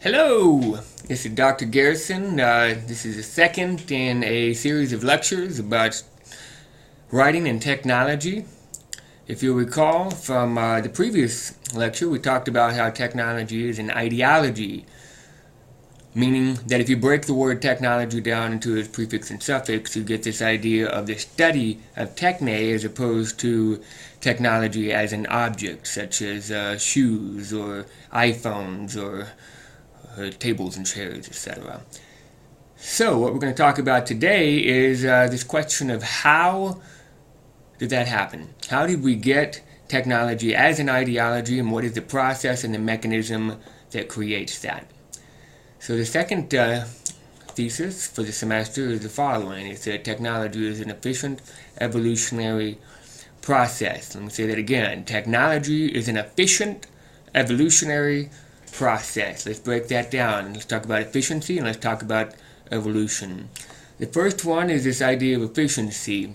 Hello, this is Dr. Garrison. This is the second in a series of lectures about writing and technology. If you'll recall from the previous lecture, we talked about how technology is an ideology, meaning that if you break the word technology down into its prefix and suffix, you get this idea of the study of techne as opposed to technology as an object, such as shoes or iPhones or tables and chairs, etc. So what we're going to talk about today is this question of how did that happen? How did we get technology as an ideology, and what is the process and the mechanism that creates that? So the second thesis for the semester is the following. It's that technology is an efficient evolutionary process. Let me say that again. Technology is an efficient evolutionary process. Let's break that down. Let's talk about efficiency and let's talk about evolution. The first one is this idea of efficiency.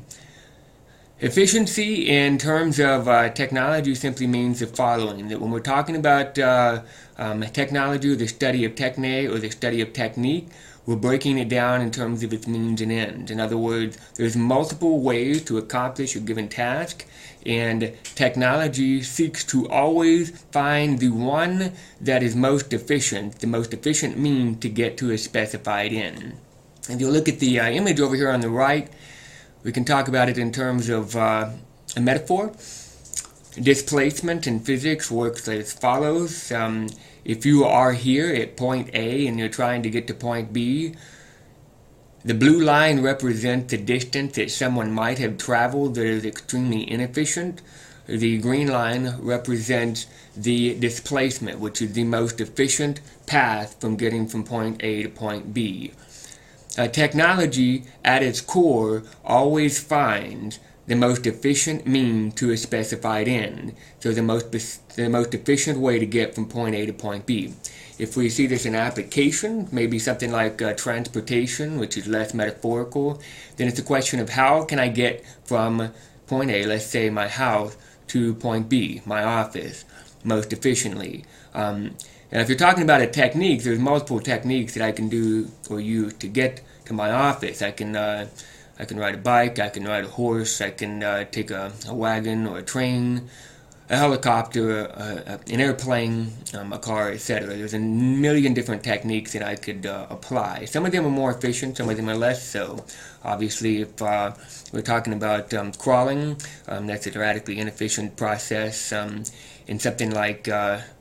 Efficiency in terms of technology simply means the following, that when we're talking about technology or the study of techne or the study of technique, we're breaking it down in terms of its means and ends. In other words, there's multiple ways to accomplish a given task, and technology seeks to always find the one that is most efficient, the most efficient means to get to a specified end. If you look at the image over here on the right, we can talk about it in terms of a metaphor. Displacement in physics works as follows. If you are here at point A and you're trying to get to point B, the blue line represents the distance that someone might have traveled that is extremely inefficient. The green line represents the displacement, which is the most efficient path from getting from point A to point B. Technology, at its core, always finds the most efficient means to a specified end. So the most efficient way to get from point A to point B. If we see this in application, maybe something like transportation, which is less metaphorical, then it's a question of how can I get from point A, let's say my house, to point B, my office, most efficiently. And if you're talking about a technique, there's multiple techniques that I can do or use to get to my office. I can ride a bike, I can ride a horse, I can take a wagon or a train, a helicopter, an airplane, a car, etc. There's a million different techniques that I could apply. Some of them are more efficient, some of them are less so. Obviously, if we're talking about crawling, that's a radically inefficient process. And something like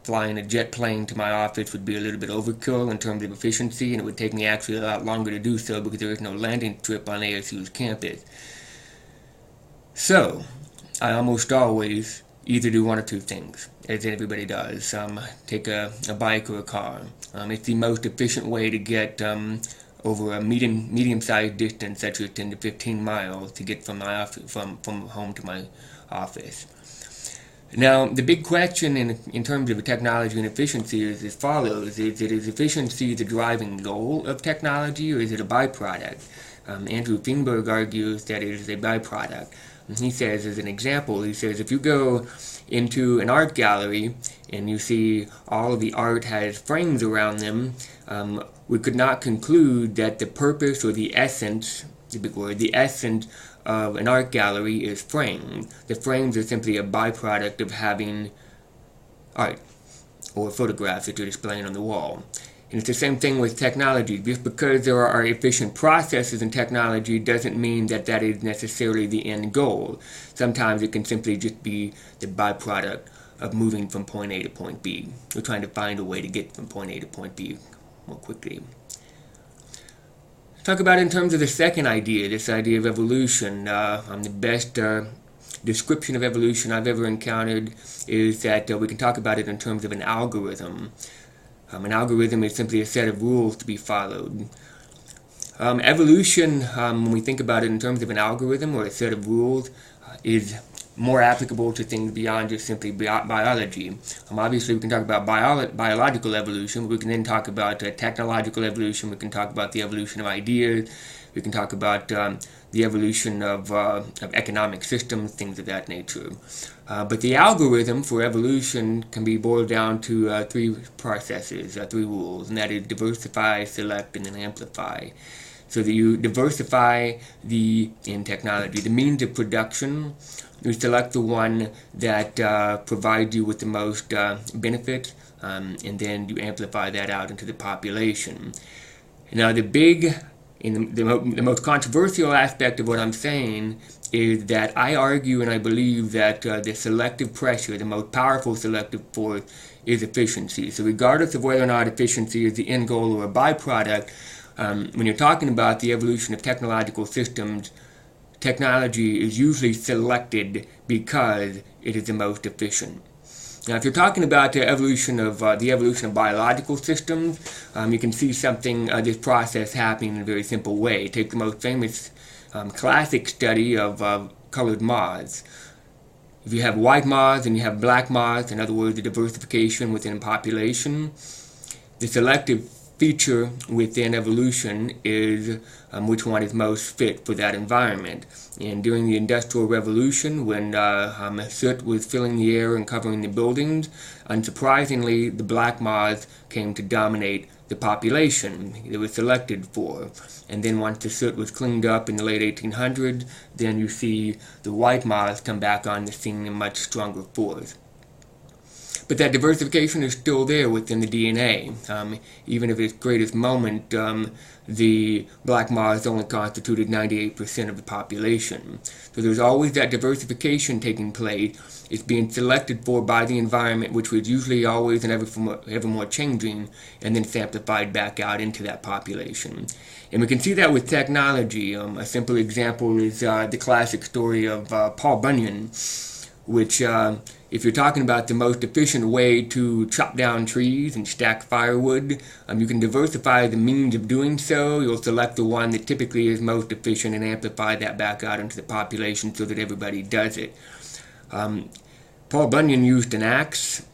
flying a jet plane to my office would be a little bit overkill in terms of efficiency, and it would take me actually a lot longer to do so because there is no landing strip on ASU's campus. So, I almost always either do one or two things, as everybody does. Take a bike or a car. It's the most efficient way to get over a medium-sized distance, such as 10 to 15 miles, to get from my office, from home to my office. Now, the big question in terms of technology and efficiency is as follows. Is efficiency the driving goal of technology, or is it a byproduct? Andrew Feinberg argues that it is a byproduct. And he says, as an example, he says, if you go into an art gallery and you see all of the art has frames around them, we could not conclude that the purpose or the essence, the big word, the essence of an art gallery is framed. The frames are simply a byproduct of having art or photographs that you're displaying on the wall. And it's the same thing with technology. Just because there are efficient processes in technology doesn't mean that that is necessarily the end goal. Sometimes it can simply just be the byproduct of moving from point A to point B. We're trying to find a way to get from point A to point B more quickly. Talk about it in terms of the second idea, this idea of evolution. The best description of evolution I've ever encountered is that we can talk about it in terms of an algorithm. An algorithm is simply a set of rules to be followed. Evolution, when we think about it in terms of an algorithm or a set of rules, is more applicable to things beyond just simply biology. Obviously, we can talk about biological evolution. We can then talk about technological evolution. We can talk about the evolution of ideas. We can talk about the evolution of economic systems, things of that nature. But the algorithm for evolution can be boiled down to three processes, three rules, and that is diversify, select, and then amplify. So that you diversify in technology, the means of production. You select the one that provides you with the most benefit, and then you amplify that out into the population. Now the most controversial aspect of what I'm saying is that I argue and I believe that the selective pressure, the most powerful selective force, is efficiency. So regardless of whether or not efficiency is the end goal or a byproduct, when you're talking about the evolution of technological systems, technology is usually selected because it is the most efficient. Now, if you're talking about the evolution of biological systems, you can see this process happening in a very simple way. Take the most famous classic study of colored moths. If you have white moths and you have black moths, in other words, the diversification within a population, the selective feature within evolution is which one is most fit for that environment. And during the Industrial Revolution, when soot was filling the air and covering the buildings, unsurprisingly, the black moths came to dominate the population they were selected for. And then once the soot was cleaned up in the late 1800s, then you see the white moths come back on the scene in much stronger force. But that diversification is still there within the DNA. Even at its greatest moment, the black moths only constituted 98% of the population. So there's always that diversification taking place. It's being selected for by the environment, which was usually always and ever more changing, and then it's amplified back out into that population. And we can see that with technology. A simple example is the classic story of Paul Bunyan, which if you're talking about the most efficient way to chop down trees and stack firewood, you can diversify the means of doing so. You'll select the one that typically is most efficient and amplify that back out into the population so that everybody does it. Paul Bunyan used an axe.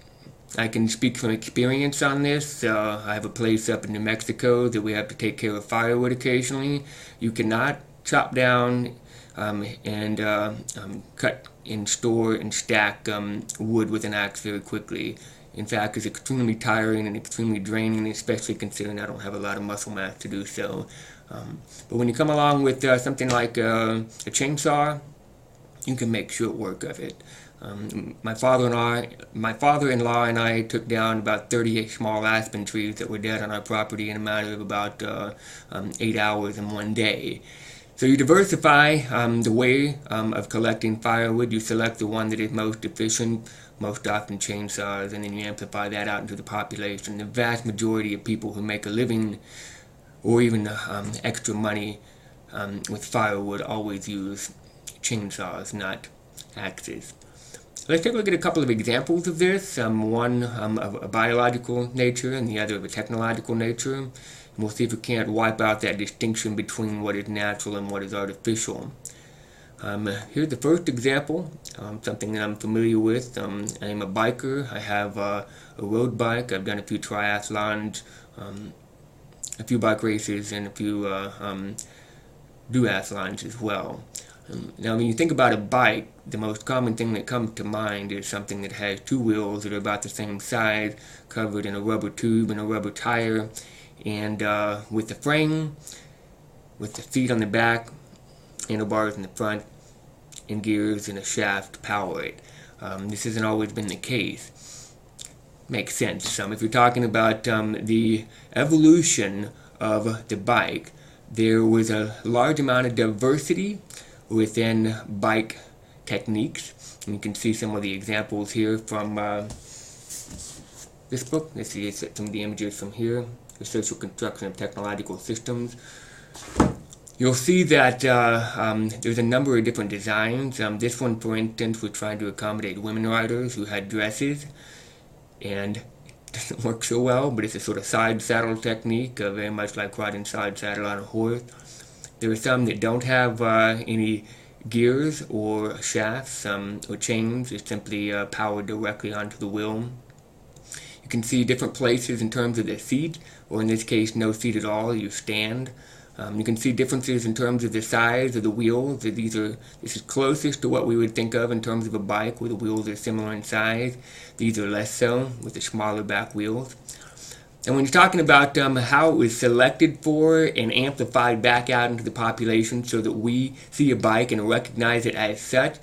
I can speak from experience on this. I have a place up in New Mexico that we have to take care of firewood occasionally. You cannot chop down and cut and store and stack wood with an axe very quickly. In fact, it's extremely tiring and extremely draining, especially considering I don't have a lot of muscle mass to do so. But when you come along with something like a chainsaw, you can make short work of it. My father-in-law and I took down about 38 small aspen trees that were dead on our property in a matter of about 8 hours in one day. So you diversify the way of collecting firewood. You select the one that is most efficient, most often chainsaws, and then you amplify that out into the population. The vast majority of people who make a living or even extra money with firewood always use chainsaws, not axes. Let's take a look at a couple of examples of this, one of a biological nature and the other of a technological nature. And we'll see if we can't wipe out that distinction between what is natural and what is artificial. Here's the first example, something that I'm familiar with. I am a biker. I have a road bike. I've done a few triathlons, a few bike races, and a few duathlons as well. Now, when you think about a bike, the most common thing that comes to mind is something that has two wheels that are about the same size, covered in a rubber tube and a rubber tire, and with the frame, with the seat on the back, handlebars in the front, and gears and a shaft to power it. This hasn't always been the case. Makes sense. If you're talking about the evolution of the bike, there was a large amount of diversity within bike techniques. And you can see some of the examples here from this book. Let's see some of the images from here. The Social Construction of Technological Systems. You'll see that there's a number of different designs. This one, for instance, was trying to accommodate women riders who had dresses, and it doesn't work so well, but it's a sort of side saddle technique, very much like riding side saddle on a horse. There are some that don't have any gears or shafts or chains is simply powered directly onto the wheel. You can see different places in terms of the seat, or in this case no seat at all, you stand. You can see differences in terms of the size of the wheels. This is closest to what we would think of in terms of a bike, where the wheels are similar in size. These are less so, with the smaller back wheels. And when you're talking about how it was selected for and amplified back out into the population so that we see a bike and recognize it as such,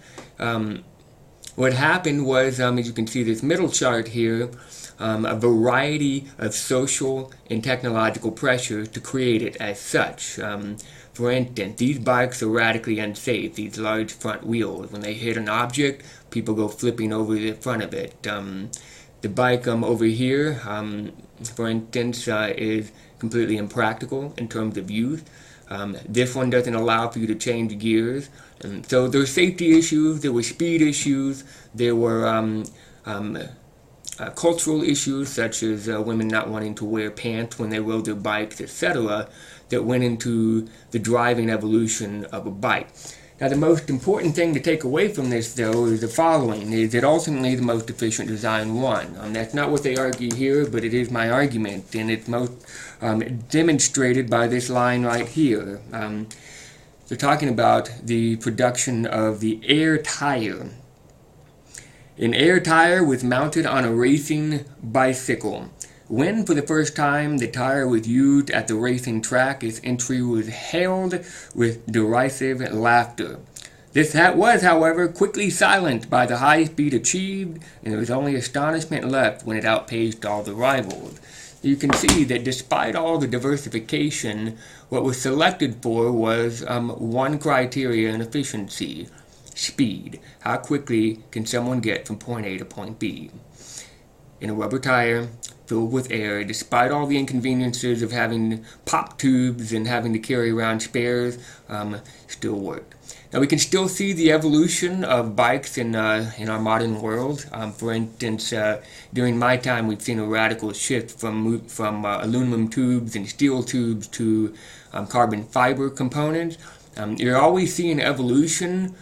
what happened was, as you can see this middle chart here, a variety of social and technological pressures to create it as such. For instance, these bikes are radically unsafe, these large front wheels. When they hit an object, people go flipping over the front of it. The bike over here, for instance, is completely impractical in terms of use. This one doesn't allow for you to change gears. So there were safety issues, there were speed issues, there were cultural issues such as women not wanting to wear pants when they rode their bikes, etc., that went into the driving evolution of a bike. Now, the most important thing to take away from this, though, is the following, is that ultimately the most efficient design won. That's not what they argue here, but it is my argument, and it's most demonstrated by this line right here. They're talking about the production of the air tire. An air tire was mounted on a racing bicycle. When, for the first time, the tire was used at the racing track, its entry was hailed with derisive laughter. This was, however, quickly silenced by the high speed achieved, and there was only astonishment left when it outpaced all the rivals. You can see that despite all the diversification, what was selected for was one criteria in efficiency: speed. How quickly can someone get from point A to point B? In a rubber tire filled with air, despite all the inconveniences of having pop tubes and having to carry around spares, still worked. Now, we can still see the evolution of bikes in our modern world. For instance, during my time, we've seen a radical shift from aluminum tubes and steel tubes to carbon fiber components. You're always seeing evolution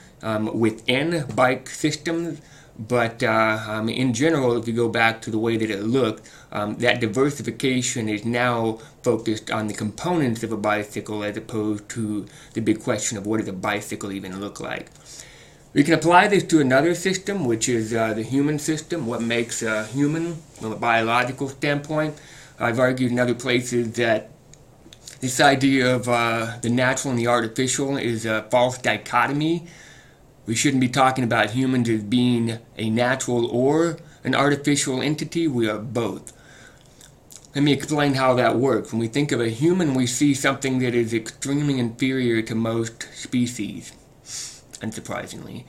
within bike systems, but in general, if you go back to the way that it looked, that diversification is now focused on the components of a bicycle as opposed to the big question of what does a bicycle even look like. We can apply this to another system, which is the human system, what makes a human from a biological standpoint. I've argued in other places that this idea of the natural and the artificial is a false dichotomy. We shouldn't be talking about humans as being a natural or an artificial entity. We are both. Let me explain how that works. When we think of a human, we see something that is extremely inferior to most species, unsurprisingly.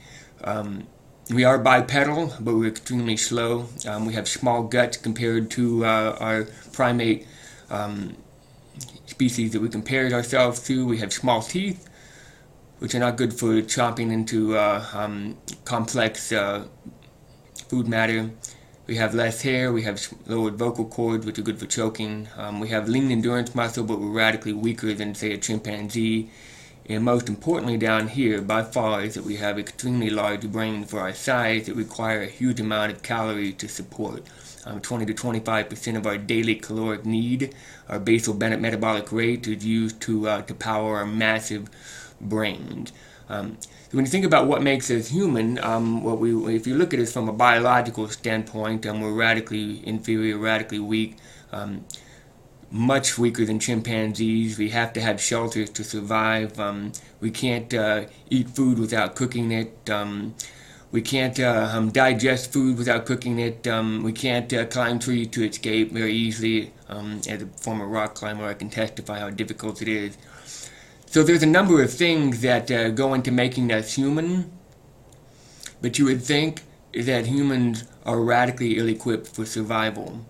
We are bipedal, but we're extremely slow. We have small guts compared to our primate species that we compared ourselves to. We have small teeth, which are not good for chomping into complex food matter. We have less hair, we have lowered vocal cords, which are good for choking. We have lean endurance muscle, but we're radically weaker than, say, a chimpanzee. And most importantly down here, by far, is that we have extremely large brains for our size that require a huge amount of calories to support. 20 to 25% of our daily caloric need, our basal metabolic rate, is used to power our massive brains. So when you think about what makes us human, if you look at it from a biological standpoint, we're radically inferior, radically weak, much weaker than chimpanzees. We have to have shelters to survive. We can't eat food without cooking it. We can't digest food without cooking it. We can't climb trees to escape very easily. As a former rock climber, I can testify how difficult it is. So there's a number of things that go into making us human, but you would think that humans are radically ill-equipped for survival,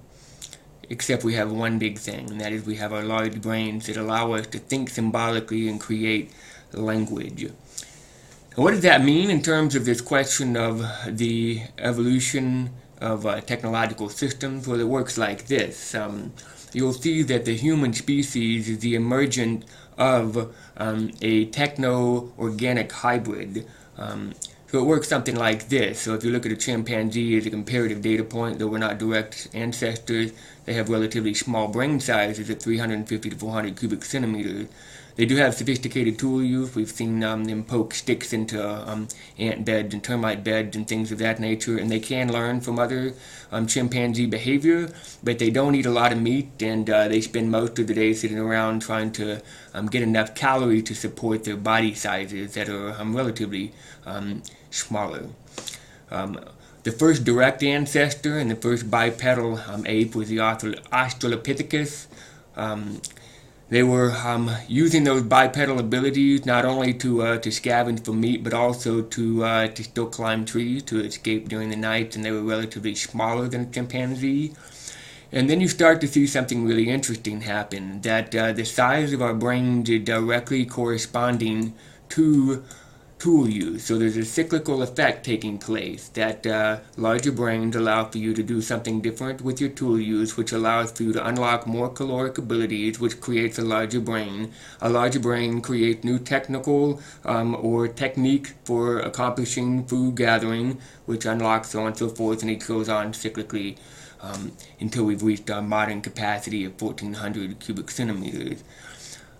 except we have one big thing, and that is we have our large brains that allow us to think symbolically and create language. And what does that mean in terms of this question of the evolution of technological systems? Well, it works like this. you'll see that the human species is the emergence of a techno-organic hybrid. So it works something like this. So if you look at a chimpanzee as a comparative data point, though we're not direct ancestors, they have relatively small brain sizes at 350 to 400 cubic centimeters. They do have sophisticated tool use. We've seen them poke sticks into ant beds and termite beds and things of that nature, and they can learn from other chimpanzee behavior, but they don't eat a lot of meat, and they spend most of the day sitting around trying to get enough calories to support their body sizes that are relatively smaller. The first direct ancestor and the first bipedal ape was the Australopithecus. They were using those bipedal abilities not only to scavenge for meat, but also to still climb trees to escape during the night, and they were relatively smaller than a chimpanzee. And then you start to see something really interesting happen, that the size of our brains is directly corresponding to tool use. So there's a cyclical effect taking place, that larger brains allow for you to do something different with your tool use, which allows for you to unlock more caloric abilities, which creates a larger brain. A larger brain creates new technical or technique for accomplishing food gathering, which unlocks so on and so forth, and it goes on cyclically until we've reached our modern capacity of 1,400 cubic centimeters.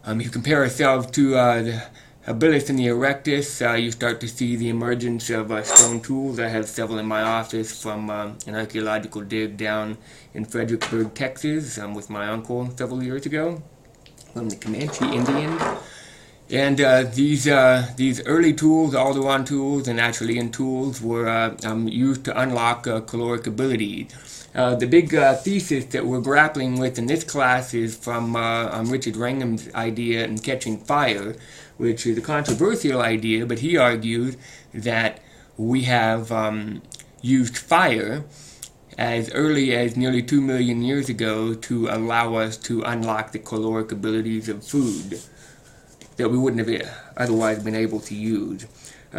If you compare ourselves to the Habilis and the Erectus, you start to see the emergence of stone tools. I have several in my office from an archaeological dig down in Fredericksburg, Texas, with my uncle several years ago from the Comanche Indians. And these early tools, Alderon tools and Acheulean tools, were used to unlock caloric ability. The big thesis that we're grappling with in this class is from Richard Wrangham's idea in Catching Fire, which is a controversial idea, but he argued that we have used fire as early as nearly 2 million years ago to allow us to unlock the caloric abilities of food that we wouldn't have otherwise been able to use.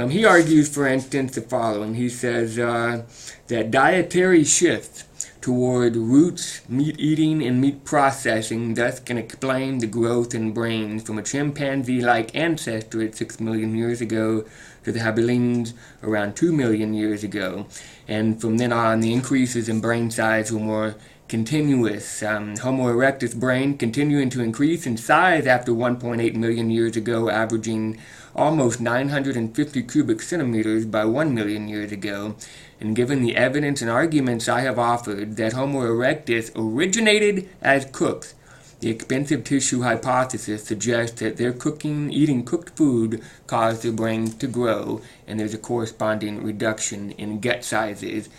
He argues, for instance, the following. He says that dietary shifts toward roots, meat eating, and meat processing thus can explain the growth in brains from a chimpanzee-like ancestor at 6 million years ago to the habilins around 2 million years ago. And from then on, the increases in brain size were more continuous. Homo erectus brain continuing to increase in size after 1.8 million years ago, averaging almost 950 cubic centimeters by 1 million years ago. And given the evidence and arguments I have offered that Homo erectus originated as cooks, the expensive tissue hypothesis suggests that their eating cooked food caused their brains to grow, and there's a corresponding reduction in gut sizes.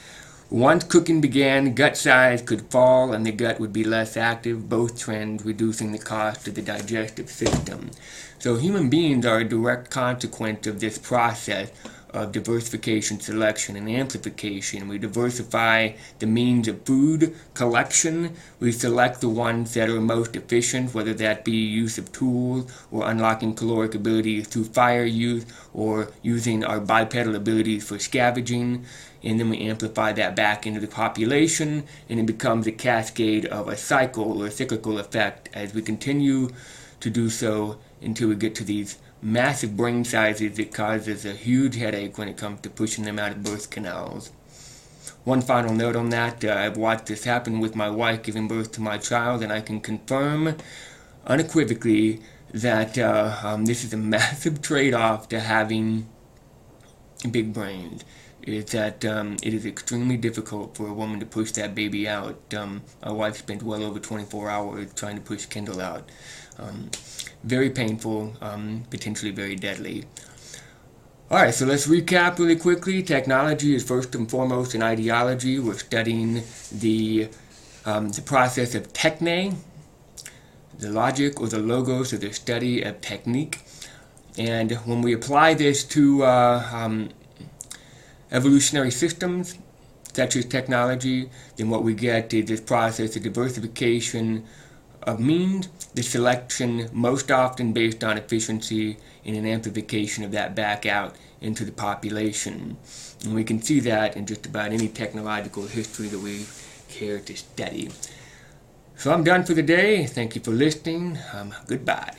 Once cooking began, gut size could fall and the gut would be less active, both trends reducing the cost of the digestive system. So human beings are a direct consequence of this process of diversification, selection, and amplification. We diversify the means of food collection. We select the ones that are most efficient, whether that be use of tools or unlocking caloric abilities through fire use or using our bipedal abilities for scavenging. And then we amplify that back into the population, and it becomes a cascade of a cycle or a cyclical effect as we continue to do so until we get to these massive brain sizes that causes a huge headache when it comes to pushing them out of birth canals. One final note on that, I've watched this happen with my wife giving birth to my child, and I can confirm unequivocally that this is a massive trade-off to having big brains. Is that it is extremely difficult for a woman to push that baby out. My wife spent well over 24 hours trying to push Kendall out. Very painful, potentially very deadly. Alright, so let's recap really quickly. Technology is first and foremost an ideology. We're studying the process of techne, the logic or the logos, or the study of technique. And when we apply this to evolutionary systems, such as technology, then what we get is this process of diversification of means, the selection most often based on efficiency, and an amplification of that back out into the population. And we can see that in just about any technological history that we care to study. So I'm done for the day. Thank you for listening. Goodbye.